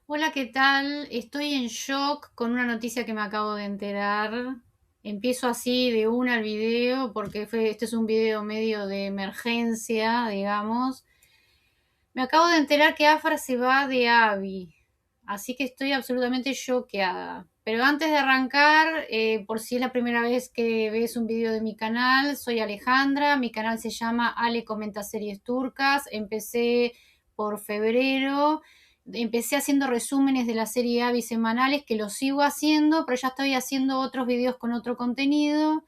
Hola, ¿qué tal? Estoy en shock con una noticia que me acabo de enterar. Empiezo así de una al video porque este es un video medio de emergencia, digamos. Me acabo de enterar que Afra se va de Abby, así que estoy absolutamente choqueada. Pero antes de arrancar, por si es la primera vez que ves un video de mi canal, soy Alejandra, mi canal se llama Ale Comenta Series Turcas, empecé por febrero, empecé haciendo resúmenes de la serie Abby semanales, que lo sigo haciendo, pero ya estoy haciendo otros videos con otro contenido.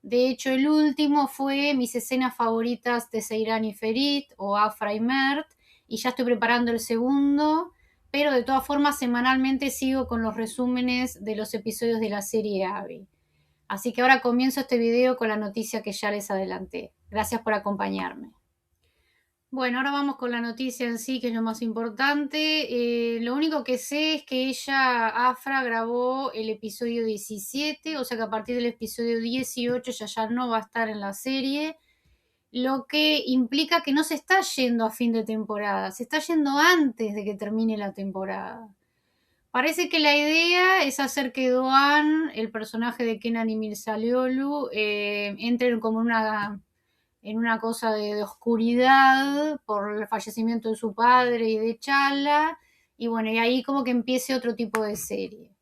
De hecho, el último fue mis escenas favoritas de Seiran y Ferit, o Afra y Mert, y ya estoy preparando el segundo, pero de todas formas semanalmente sigo con los resúmenes de los episodios de la serie Abby. Así que ahora comienzo este video con la noticia que ya les adelanté. Gracias por acompañarme. Bueno, ahora vamos con la noticia en sí, que es lo más importante. Lo único que sé es que ella, Afra, grabó el episodio 17, o sea que a partir del episodio 18 ya no va a estar en la serie, lo que implica que no se está yendo a fin de temporada, se está yendo antes de que termine la temporada. Parece que la idea es hacer que Doan, el personaje de Kenan y Mirsaliolu, entren como en una cosa de oscuridad por el fallecimiento de su padre y de Chala, y bueno, y ahí como que empiece otro tipo de serie.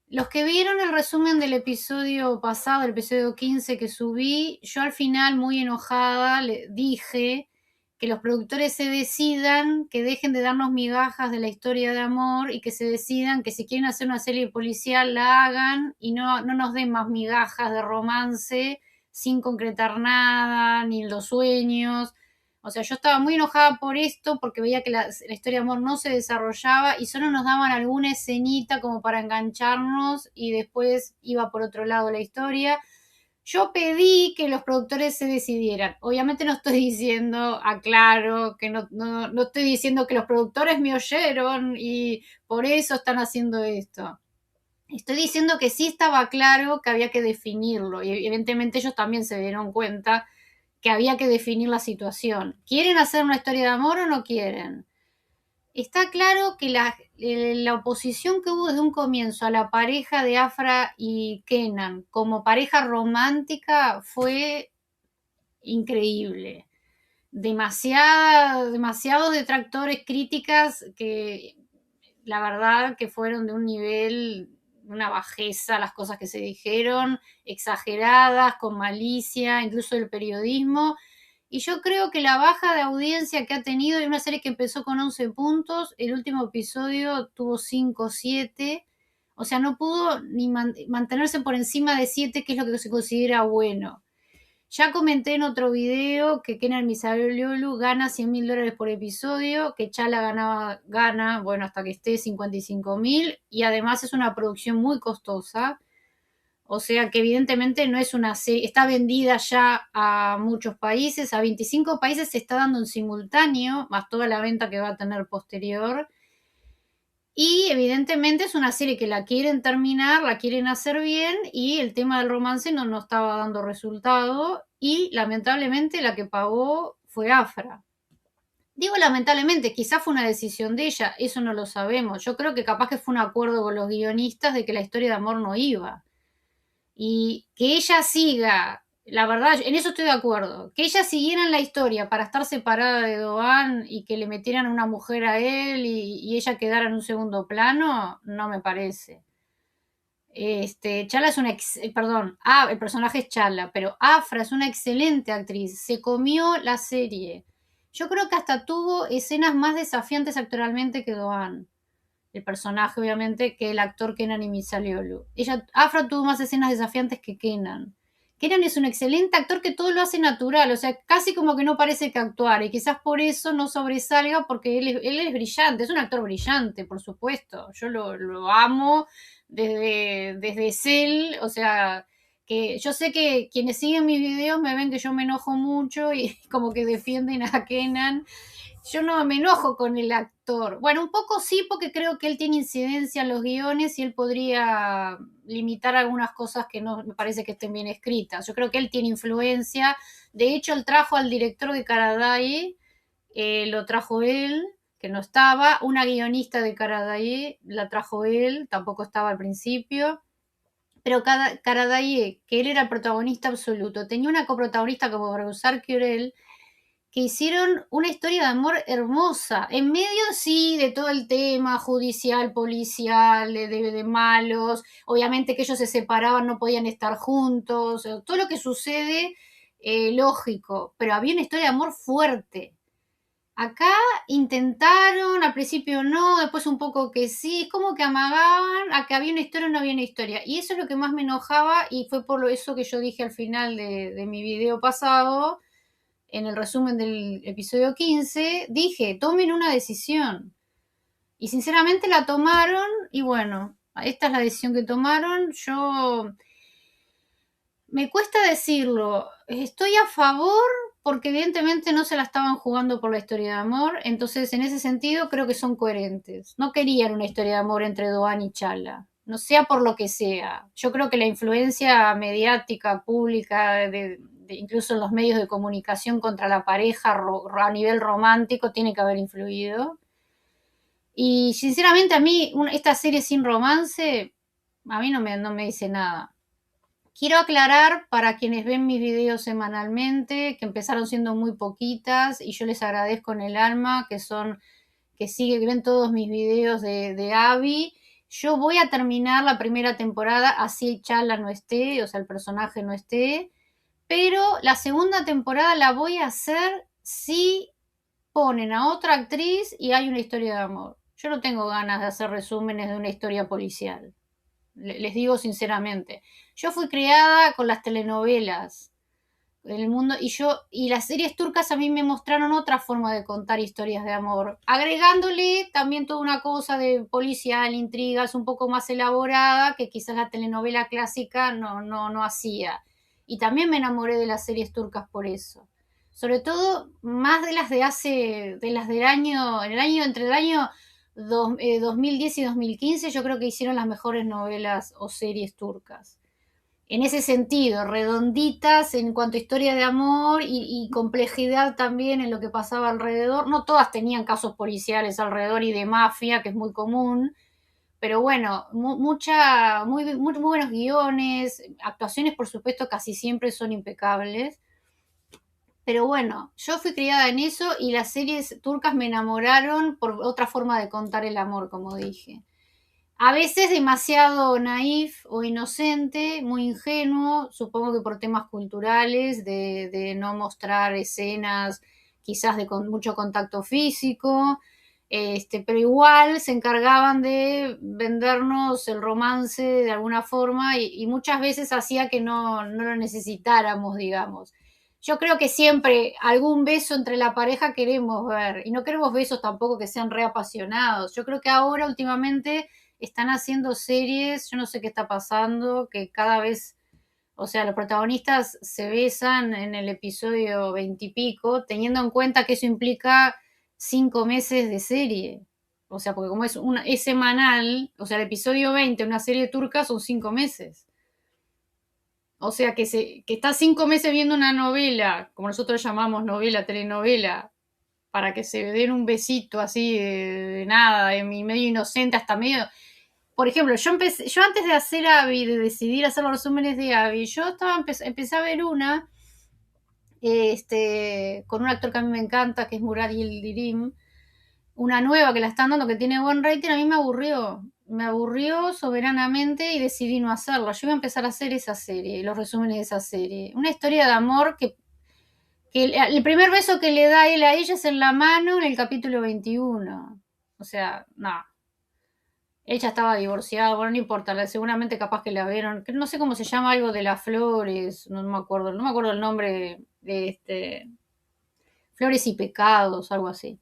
Los que vieron el resumen del episodio pasado, el episodio 15 que subí, yo al final, muy enojada, le dije que los productores se decidan, que dejen de darnos migajas de la historia de amor y que se decidan que si quieren hacer una serie policial la hagan y no nos den más migajas de romance sin concretar nada, ni los sueños. O sea, yo estaba muy enojada por esto porque veía que la historia de amor no se desarrollaba y solo nos daban alguna escenita como para engancharnos y después iba por otro lado la historia. Yo pedí que los productores se decidieran. Obviamente no estoy diciendo, aclaro, que no estoy diciendo que los productores me oyeron y por eso están haciendo esto. Estoy diciendo que sí estaba claro que había que definirlo y evidentemente ellos también se dieron cuenta que había que definir la situación. ¿Quieren hacer una historia de amor o no quieren? Está claro que la oposición que hubo desde un comienzo a la pareja de Afra y Kenan como pareja romántica fue increíble. Demasiados detractores, críticas que la verdad que fueron de un nivel, una bajeza, las cosas que se dijeron, exageradas, con malicia, incluso el periodismo. Y yo creo que la baja de audiencia que ha tenido, en una serie que empezó con 11 puntos, el último episodio tuvo 5 o 7, o sea, no pudo ni mantenerse por encima de 7, que es lo que se considera bueno. Ya comenté en otro video que Kenan Misaeliolu gana $100.000 por episodio, que Chala gana, bueno, hasta que esté 55.000, y además es una producción muy costosa. O sea que evidentemente no es una serie, está vendida ya a muchos países, a 25 países se está dando en simultáneo, más toda la venta que va a tener posterior. Y evidentemente es una serie que la quieren terminar, la quieren hacer bien y el tema del romance no estaba dando resultado y lamentablemente la que pagó fue Afra. Digo lamentablemente, quizás fue una decisión de ella, eso no lo sabemos. Yo creo que capaz que fue un acuerdo con los guionistas de que la historia de amor no iba. Y que ella siga, la verdad, en eso estoy de acuerdo, que ella siguiera en la historia para estar separada de Doan y que le metieran una mujer a él y ella quedara en un segundo plano, no me parece. Chala es perdón, el personaje es Chala, pero Afra es una excelente actriz, se comió la serie. Yo creo que hasta tuvo escenas más desafiantes actoralmente que Doan, el personaje, obviamente, que el actor Kenan Imisaliolu. Afra tuvo más escenas desafiantes que Kenan. Kenan es un excelente actor que todo lo hace natural, o sea, casi como que no parece que actuar, y quizás por eso no sobresalga, porque él es brillante, es un actor brillante, por supuesto. Yo lo amo desde Cell, o sea, que yo sé que quienes siguen mis videos me ven que yo me enojo mucho y como que defienden a Kenan. Yo no me enojo con el actor. Bueno, un poco sí, porque creo que él tiene incidencia en los guiones y él podría limitar algunas cosas que no me parece que estén bien escritas. Yo creo que él tiene influencia. De hecho, él trajo al director de Karadai, lo trajo él, que no estaba, una guionista de Karadaye, la trajo él, tampoco estaba al principio, pero Karadaye, que él era el protagonista absoluto, tenía una coprotagonista como Bergusar Kiorel, que hicieron una historia de amor hermosa, en medio sí de todo el tema judicial, policial, de malos, obviamente que ellos se separaban, no podían estar juntos, todo lo que sucede, lógico, pero había una historia de amor fuerte. Acá intentaron, al principio no, después un poco que sí, es como que amagaban a que había una historia o no había una historia. Y eso es lo que más me enojaba y fue por eso que yo dije al final de mi video pasado, en el resumen del episodio 15, dije, tomen una decisión. Y sinceramente la tomaron y bueno, esta es la decisión que tomaron. Yo me cuesta decirlo, estoy a favor porque evidentemente no se la estaban jugando por la historia de amor, entonces en ese sentido creo que son coherentes. No querían una historia de amor entre Doan y Chala, no sea por lo que sea. Yo creo que la influencia mediática, pública, incluso en los medios de comunicación contra la pareja a nivel romántico tiene que haber influido. Y sinceramente a mí esta serie sin romance a mí no me dice nada. Quiero aclarar para quienes ven mis videos semanalmente, que empezaron siendo muy poquitas y yo les agradezco en el alma, que ven todos mis videos de Abby. Yo voy a terminar la primera temporada, así Chala no esté, o sea, el personaje no esté, pero la segunda temporada la voy a hacer si ponen a otra actriz y hay una historia de amor. Yo no tengo ganas de hacer resúmenes de una historia policial. Les digo sinceramente. Yo fui criada con las telenovelas en el mundo y las series turcas a mí me mostraron otra forma de contar historias de amor, agregándole también toda una cosa de policial, intrigas un poco más elaborada que quizás la telenovela clásica no hacía. Y también me enamoré de las series turcas por eso. Sobre todo más de las de las del año, entre el año 2010 y 2015, yo creo que hicieron las mejores novelas o series turcas. En ese sentido, redonditas en cuanto a historia de amor y complejidad también en lo que pasaba alrededor. No todas tenían casos policiales alrededor y de mafia, que es muy común, pero bueno, muy buenos guiones, actuaciones por supuesto casi siempre son impecables. Pero bueno, yo fui criada en eso y las series turcas me enamoraron por otra forma de contar el amor, como dije. A veces demasiado naif o inocente, muy ingenuo, supongo que por temas culturales, de no mostrar escenas quizás de mucho contacto físico, pero igual se encargaban de vendernos el romance de alguna forma y muchas veces hacía que no lo necesitáramos, digamos. Yo creo que siempre algún beso entre la pareja queremos ver y no queremos besos tampoco que sean reapasionados. Yo creo que ahora últimamente están haciendo series, yo no sé qué está pasando, que cada vez, o sea, los protagonistas se besan en el episodio 20 y pico, teniendo en cuenta que eso implica 5 meses de serie. O sea, porque como es semanal, o sea, el episodio 20 de una serie turca son 5 meses. O sea, que está 5 meses viendo una novela, como nosotros llamamos novela, telenovela, para que se den un besito así de nada, de medio inocente hasta medio. Por ejemplo, yo antes de hacer Abby, de decidir hacer los resúmenes de Abby, empecé a ver una, con un actor que a mí me encanta, que es Murad Yildirim, una nueva que la están dando, que tiene buen rating, a mí me aburrió soberanamente y decidí no hacerla. Yo iba a empezar a hacer esa serie, los resúmenes de esa serie. Una historia de amor que el primer beso que le da él a ella es en la mano en el capítulo 21. O sea, no. Ella estaba divorciada, bueno, no importa, seguramente capaz que la vieron, que no sé cómo se llama, algo de las flores, no me acuerdo el nombre de Flores y Pecados, algo así.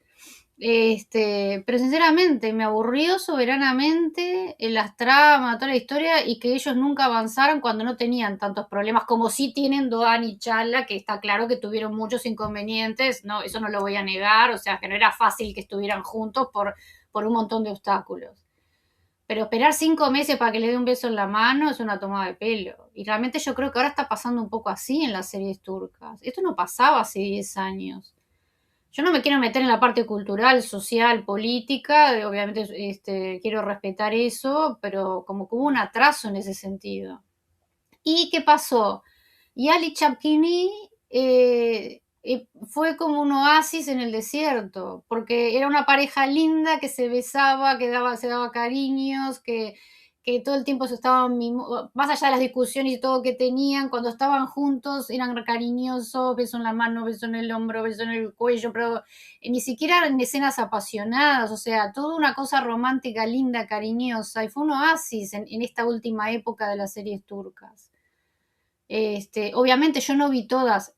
Pero sinceramente me aburrió soberanamente en las tramas, toda la historia y que ellos nunca avanzaron cuando no tenían tantos problemas como sí tienen Doan y Chala, que está claro que tuvieron muchos inconvenientes, no, eso no lo voy a negar, o sea que no era fácil que estuvieran juntos por un montón de obstáculos. Pero esperar 5 meses para que le dé un beso en la mano es una tomada de pelo. Y realmente yo creo que ahora está pasando un poco así en las series turcas. Esto no pasaba hace 10 años. Yo no me quiero meter en la parte cultural, social, política, obviamente quiero respetar eso, pero como que hubo un atraso en ese sentido. ¿Y qué pasó? Y Ali Chapkini fue como un oasis en el desierto, porque era una pareja linda que se besaba, se daba cariños, que todo el tiempo se estaban, más allá de las discusiones y todo que tenían, cuando estaban juntos eran cariñosos, beso en la mano, beso en el hombro, beso en el cuello, pero ni siquiera en escenas apasionadas, o sea, toda una cosa romántica, linda, cariñosa, y fue un oasis en esta última época de las series turcas. Obviamente yo no vi todas.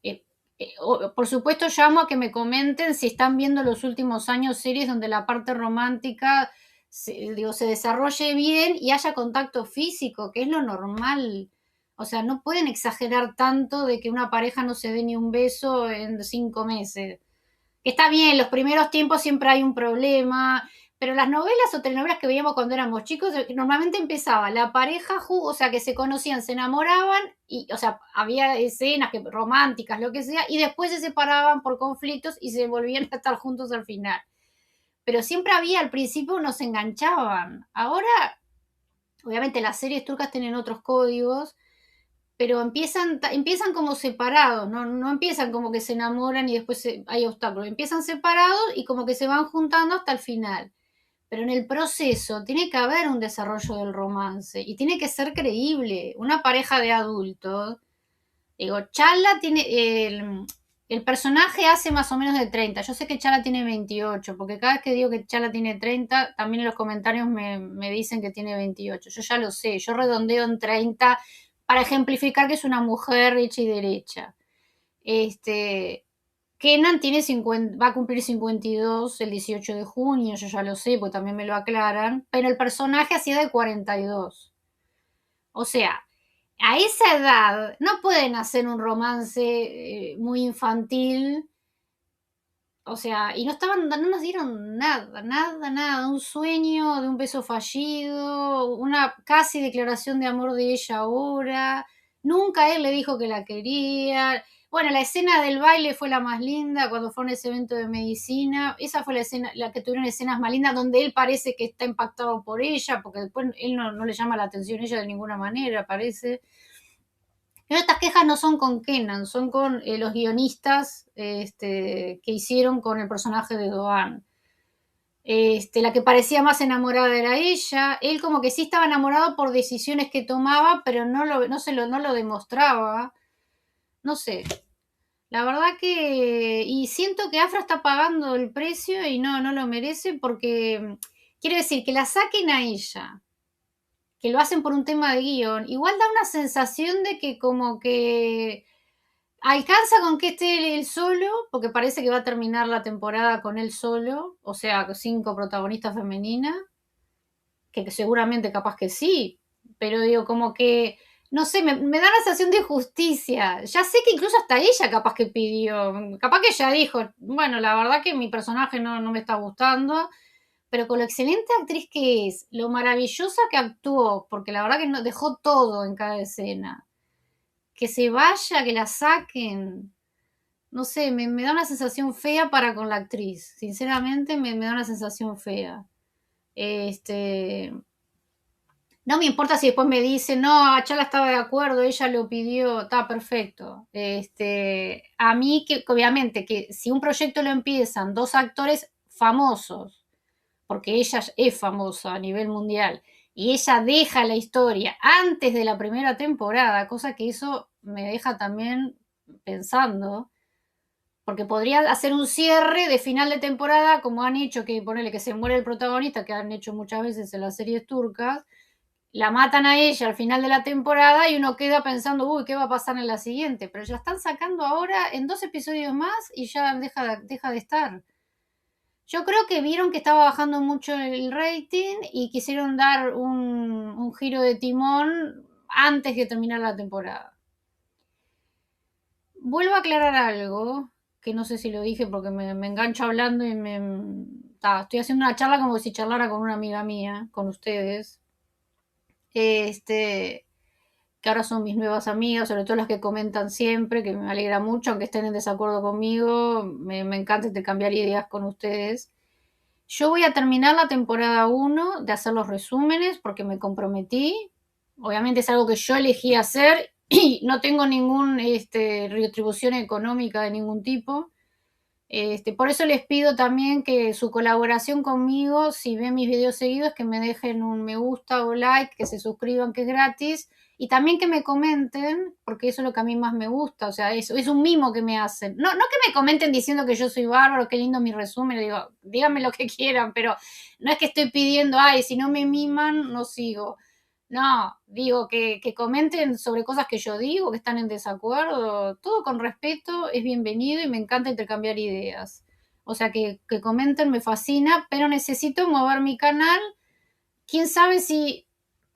Por supuesto llamo a que me comenten si están viendo los últimos años series donde la parte romántica se desarrolle bien y haya contacto físico, que es lo normal. O sea, no pueden exagerar tanto de que una pareja no se dé ni un beso en 5 meses. Que está bien, los primeros tiempos siempre hay un problema, pero las novelas o telenovelas que veíamos cuando éramos chicos, normalmente empezaba la pareja, o sea, que se conocían, se enamoraban, y, o sea, había escenas románticas, lo que sea, y después se separaban por conflictos y se volvían a estar juntos al final. Pero siempre había, al principio nos enganchaban. Ahora, obviamente las series turcas tienen otros códigos, pero empiezan como separados, ¿no? Empiezan como que se enamoran y después hay obstáculos, empiezan separados y como que se van juntando hasta el final. Pero en el proceso tiene que haber un desarrollo del romance y tiene que ser creíble. Una pareja de adultos, digo, Chala tiene, el personaje hace más o menos de 30. Yo sé que Chala tiene 28, porque cada vez que digo que Chala tiene 30, también en los comentarios me dicen que tiene 28. Yo ya lo sé, yo redondeo en 30 para ejemplificar que es una mujer hecha y derecha. Kenan tiene 50, va a cumplir 52 el 18 de junio, yo ya lo sé, porque también me lo aclaran, pero el personaje hacía de 42. O sea, a esa edad no pueden hacer un romance muy infantil, o sea, y no nos dieron nada, nada, nada, un sueño de un beso fallido, una casi declaración de amor de ella ahora, nunca él le dijo que la quería. Bueno, la escena del baile fue la más linda cuando fue en ese evento de medicina. Esa fue la escena, la que tuvieron escenas más lindas, donde él parece que está impactado por ella, porque después él no le llama la atención a ella de ninguna manera, parece. Pero estas quejas no son con Kenan, son con los guionistas que hicieron con el personaje de Doan. La que parecía más enamorada era ella. Él como que sí estaba enamorado por decisiones que tomaba, pero no lo demostraba. No sé. La verdad que... Y siento que Afra está pagando el precio y no lo merece porque... Quiere decir que la saquen a ella, que lo hacen por un tema de guión. Igual da una sensación de que como que alcanza con que esté él solo, porque parece que va a terminar la temporada con él solo, o sea, 5 protagonistas femeninas, que seguramente capaz que sí, pero digo, como que, no sé, me da la sensación de justicia. Ya sé que incluso hasta ella capaz que pidió, capaz que ella dijo, bueno, la verdad que mi personaje no me está gustando, pero con lo excelente actriz que es, lo maravillosa que actuó, porque la verdad que dejó todo en cada escena, que se vaya, que la saquen, no sé, me da una sensación fea para con la actriz. Sinceramente, me da una sensación fea. Este. No me importa si después me dicen, no, Achala estaba de acuerdo, ella lo pidió, está perfecto. A mí, que obviamente, que si un proyecto lo empiezan dos actores famosos, porque ella es famosa a nivel mundial, y ella deja la historia antes de la primera temporada, cosa que eso me deja también pensando, porque podría hacer un cierre de final de temporada, como han hecho, que ponerle que se muere el protagonista, que han hecho muchas veces en las series turcas, la matan a ella al final de la temporada y uno queda pensando, uy, ¿qué va a pasar en la siguiente? Pero ya están sacando ahora en 2 episodios más y ya deja de estar. Yo creo que vieron que estaba bajando mucho el rating y quisieron dar un giro de timón antes de terminar la temporada. Vuelvo a aclarar algo, que no sé si lo dije porque me engancho hablando y estoy haciendo una charla como si charlara con una amiga mía, con ustedes. Este, que ahora son mis nuevas amigas, sobre todo las que comentan siempre, que me alegra mucho, aunque estén en desacuerdo conmigo, me encanta intercambiar ideas con ustedes. Yo voy a terminar la temporada 1 de hacer los resúmenes porque me comprometí. Obviamente es algo que yo elegí hacer y no tengo ninguna retribución económica de ningún tipo. Por eso les pido también que su colaboración conmigo, si ven mis videos seguidos, que me dejen un me gusta o like, que se suscriban, que es gratis, y también que me comenten, porque eso es lo que a mí más me gusta, o sea, es un mimo que me hacen. No, no que me comenten diciendo que yo soy bárbaro, qué lindo mi resumen, digo, díganme lo que quieran, pero no es que estoy pidiendo, ay, si no me miman, no sigo. No, digo que comenten sobre cosas que yo digo, que están en desacuerdo, todo con respeto, es bienvenido y me encanta intercambiar ideas. O sea, que comenten, me fascina, pero necesito mover mi canal. Quién sabe si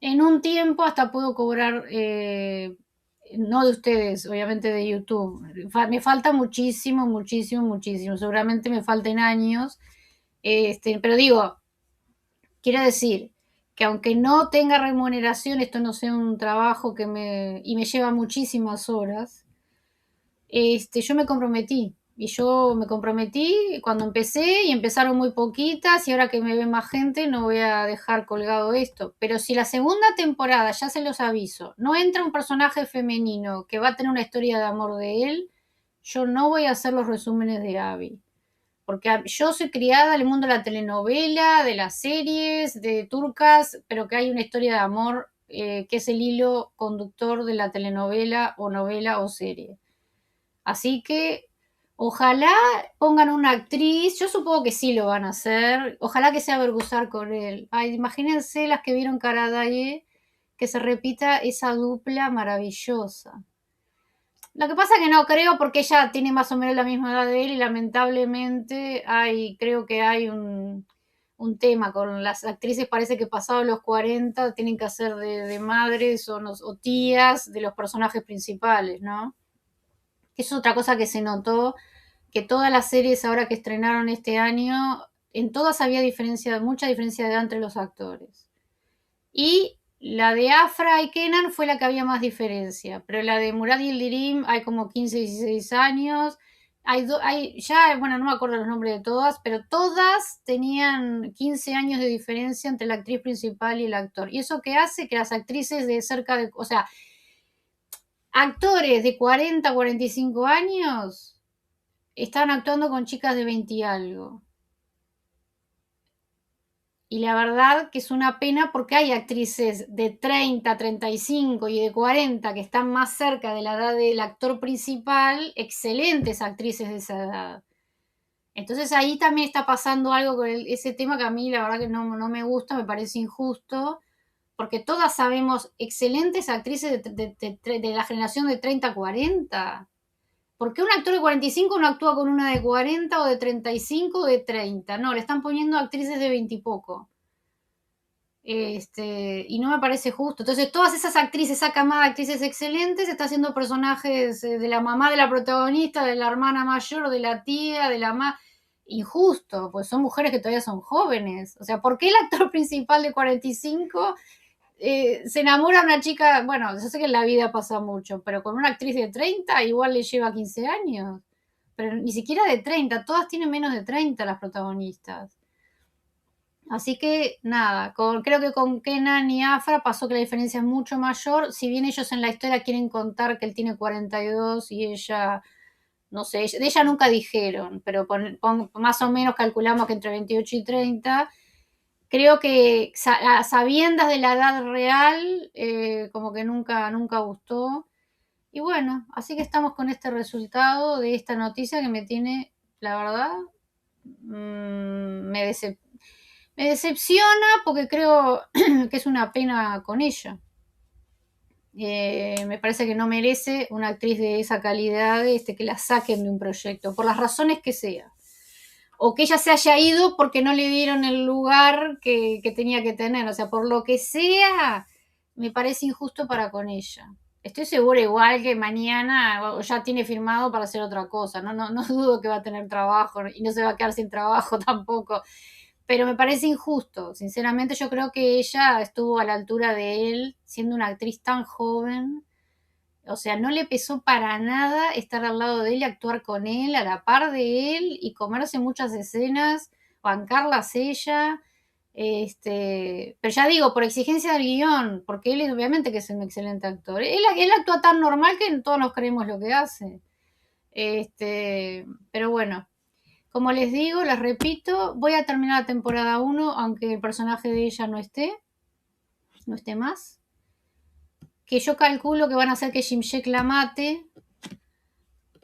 en un tiempo hasta puedo cobrar, no de ustedes, obviamente de YouTube. Me falta muchísimo, muchísimo, muchísimo. Seguramente me falten años. Pero digo, quiero decir que aunque no tenga remuneración, esto no sea un trabajo y me lleva muchísimas horas, yo me comprometí. Y yo me comprometí cuando empecé y empezaron muy poquitas y ahora que me ve más gente no voy a dejar colgado esto. Pero si la segunda temporada, ya se los aviso, no entra un personaje femenino que va a tener una historia de amor de él, yo no voy a hacer los resúmenes de Abby porque yo soy criada en el mundo de la telenovela, de las series, de turcas, pero que hay una historia de amor que es el hilo conductor de la telenovela o novela o serie. Así que ojalá pongan una actriz, yo supongo que sí lo van a hacer, ojalá que sea Berguzar con él. Ay, imagínense las que vieron Caradaye, que se repita esa dupla maravillosa. Lo que pasa es que no creo porque ella tiene más o menos la misma edad de él y lamentablemente creo que hay un tema con las actrices, parece que pasados los 40 tienen que hacer de madres o tías de los personajes principales, ¿no? Es otra cosa que se notó, que todas las series ahora que estrenaron este año, en todas había diferencia, mucha diferencia de edad entre los actores. Y la de Afra y Kenan fue la que había más diferencia, pero la de Murad y Yildirim hay como 15, 16 años. Ya, bueno, no me acuerdo los nombres de todas, pero todas tenían 15 años de diferencia entre la actriz principal y el actor. Y eso que hace que las actrices de cerca de, o sea, actores de 40, 45 años estaban actuando con chicas de 20 y algo. Y la verdad que es una pena porque hay actrices de 30, 35 y de 40 que están más cerca de la edad del actor principal, excelentes actrices de esa edad. Entonces ahí también está pasando algo con ese tema que a mí la verdad que no me gusta, me parece injusto, porque todas sabemos excelentes actrices de la generación de 30, 40. ¿Por qué un actor de 45 no actúa con una de 40 o de 35 o de 30? No, le están poniendo actrices de 20 y poco. Y no me parece justo. Entonces, todas esas actrices, esa camada de actrices excelentes, está haciendo personajes de la mamá de la protagonista, de la hermana mayor, de la tía, de la mamá. Injusto, pues son mujeres que todavía son jóvenes. O sea, ¿por qué el actor principal de 45 se enamora a una chica? Bueno, yo sé que en la vida pasa mucho, pero con una actriz de 30 igual le lleva 15 años. Pero ni siquiera de 30, todas tienen menos de 30 las protagonistas. Así que nada, creo que con Kenan y Afra pasó que la diferencia es mucho mayor. Si bien ellos en la historia quieren contar que él tiene 42 y ella, no sé, de ella nunca dijeron, pero más o menos calculamos que entre 28 y 30. Creo que a sabiendas de la edad real, como que nunca gustó. Y bueno, así que estamos con este resultado de esta noticia que me tiene, la verdad, me decepciona porque creo que es una pena con ella. Me parece que no merece una actriz de esa calidad que la saquen de un proyecto, por las razones que sea. O que ella se haya ido porque no le dieron el lugar que tenía que tener. O sea, por lo que sea, me parece injusto para con ella. Estoy segura igual que mañana ya tiene firmado para hacer otra cosa. No dudo que va a tener trabajo y no se va a quedar sin trabajo tampoco. pero me parece injusto. Sinceramente, yo creo que ella estuvo a la altura de él, siendo una actriz tan joven. O sea, no le pesó para nada estar al lado de él y actuar con él, a la par de él, y comerse muchas escenas, bancarlas ella. Pero ya digo, por exigencia del guión, porque él obviamente que es un excelente actor. Él actúa tan normal que todos nos creemos lo que hace. Pero bueno, como les digo, les repito, voy a terminar la temporada 1, aunque el personaje de ella no esté más. Que yo calculo que van a hacer que Jim Jack la mate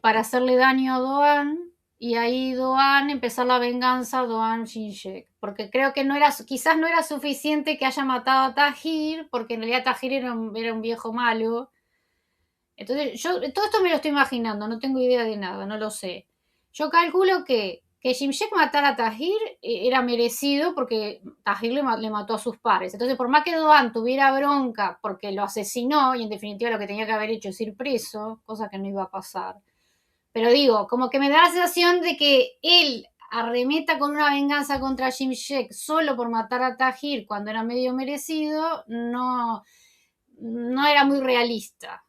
para hacerle daño a Doan y ahí Doan empezar la venganza Doan Shinjek, porque creo que quizás no era suficiente que haya matado a Tahir, porque en realidad Tahir era un viejo malo. Entonces, yo todo esto me lo estoy imaginando, no tengo idea de nada, no lo sé. Yo calculo que Jimjek matara a Tahir era merecido porque Tahir le mató a sus pares. Entonces, por más que Doan tuviera bronca porque lo asesinó y en definitiva lo que tenía que haber hecho es ir preso, cosa que no iba a pasar. Pero digo, como que me da la sensación de que él arremeta con una venganza contra Jimjek solo por matar a Tahir cuando era medio merecido, no era muy realista.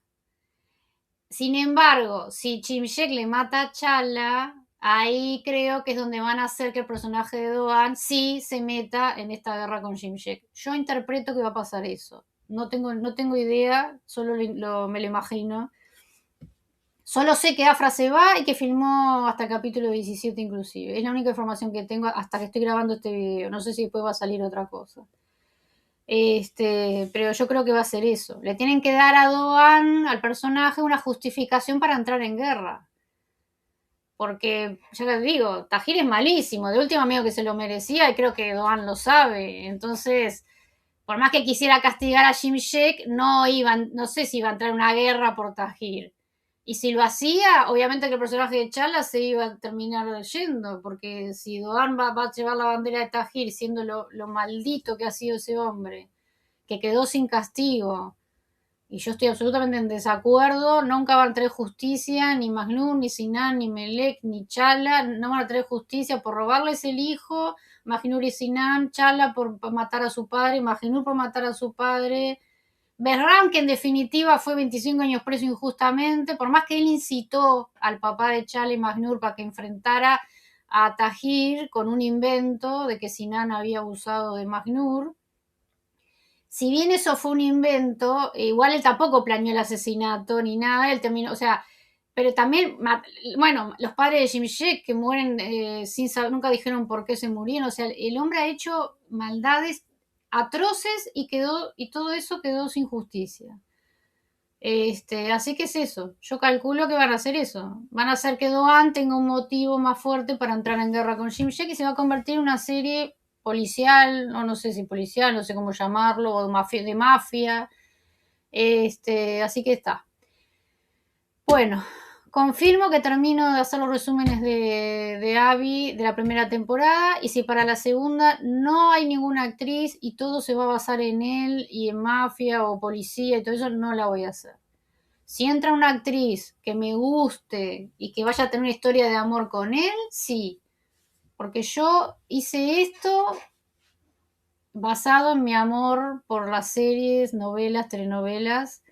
Sin embargo, si Jimjek le mata a Chala, ahí creo que es donde van a hacer que el personaje de Doan sí se meta en esta guerra con Jimjek. Yo interpreto que va a pasar eso. No tengo idea, solo me lo imagino. Solo sé que Afra se va y que filmó hasta el capítulo 17 inclusive. Es la única información que tengo hasta que estoy grabando este video. No sé si después va a salir otra cosa. Pero yo creo que va a ser eso. Le tienen que dar a Doan, al personaje, una justificación para entrar en guerra. Porque, ya les digo, Tajir es malísimo. De última medio que se lo merecía y creo que Doan lo sabe. Entonces, por más que quisiera castigar a Jimjek, no sé si iba a entrar en una guerra por Tajir. Y si lo hacía, obviamente que el personaje de Chala se iba a terminar yendo, porque si Doan va a llevar la bandera de Tajir siendo lo maldito que ha sido ese hombre, que quedó sin castigo, y yo estoy absolutamente en desacuerdo, nunca van a traer justicia, ni Magnum, ni Sinan, ni Melek, ni Chala, no van a traer justicia por robarles el hijo, Magnur y Sinan, Chala por matar a su padre, Magnur por matar a su padre, Behram, que en definitiva fue 25 años preso injustamente, por más que él incitó al papá de Chala y Magnur para que enfrentara a Tahir con un invento de que Sinan había abusado de Magnur. Si bien eso fue un invento, igual él tampoco planeó el asesinato ni nada, él terminó, o sea, pero también, bueno, los padres de Jim Jack que mueren sin saber, nunca dijeron por qué se murieron, o sea, el hombre ha hecho maldades atroces y todo eso quedó sin justicia. Así que es eso. Yo calculo que van a hacer eso. Van a hacer que Doan tenga un motivo más fuerte para entrar en guerra con Jim Jack y se va a convertir en una serie policial, o no sé si policial, no sé cómo llamarlo, o de mafia. Así que está. Bueno, confirmo que termino de hacer los resúmenes de Abby de la primera temporada y si para la segunda no hay ninguna actriz y todo se va a basar en él y en mafia o policía y todo eso, no la voy a hacer. Si entra una actriz que me guste y que vaya a tener una historia de amor con él, sí. Porque yo hice esto basado en mi amor por las series, novelas, telenovelas,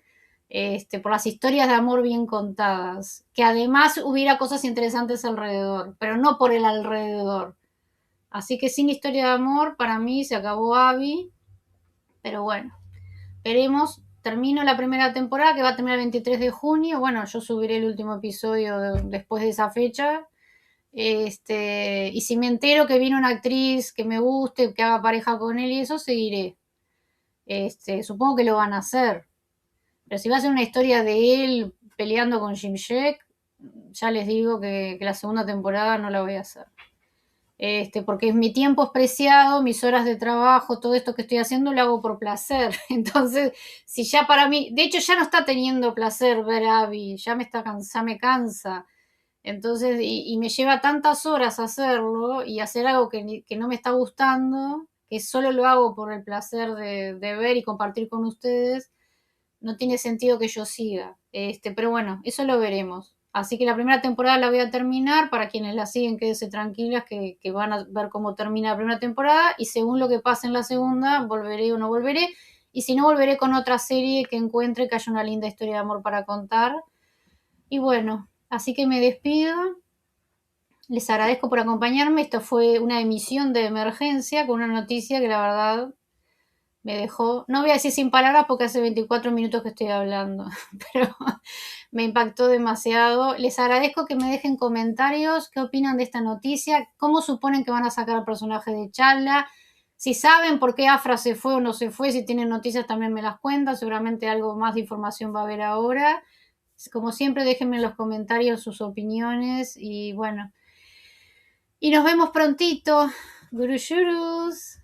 por las historias de amor bien contadas. Que además hubiera cosas interesantes alrededor, pero no por el alrededor. Así que sin historia de amor, para mí se acabó Abby. Pero bueno, veremos. Termino la primera temporada que va a terminar el 23 de junio. Bueno, yo subiré el último episodio después de esa fecha. Y si me entero que viene una actriz que me guste, que haga pareja con él y eso, seguiré. Supongo que lo van a hacer. Pero si va a ser una historia de él peleando con Jim Jack, ya les digo que la segunda temporada no la voy a hacer. Porque mi tiempo es preciado, mis horas de trabajo, todo esto que estoy haciendo lo hago por placer. Entonces, si ya para mí, de hecho ya no está teniendo placer ver a Abby, ya me cansa. Entonces, y me lleva tantas horas hacerlo y hacer algo que no me está gustando, que solo lo hago por el placer de ver y compartir con ustedes, no tiene sentido que yo siga. Pero bueno, eso lo veremos. Así que la primera temporada la voy a terminar. Para quienes la siguen, quédense tranquilas que van a ver cómo termina la primera temporada. Y según lo que pase en la segunda, volveré o no volveré. Y si no, volveré con otra serie que encuentre que haya una linda historia de amor para contar. Y bueno, así que me despido. Les agradezco por acompañarme. Esto fue una emisión de emergencia con una noticia que la verdad me dejó, no voy a decir sin palabras porque hace 24 minutos que estoy hablando, pero me impactó demasiado. Les agradezco que me dejen comentarios, qué opinan de esta noticia, cómo suponen que van a sacar al personaje de Chala, si saben por qué Afra se fue o no se fue, si tienen noticias también me las cuentan, seguramente algo más de información va a haber ahora. Como siempre, déjenme en los comentarios sus opiniones y bueno, y nos vemos prontito. Guruyurus.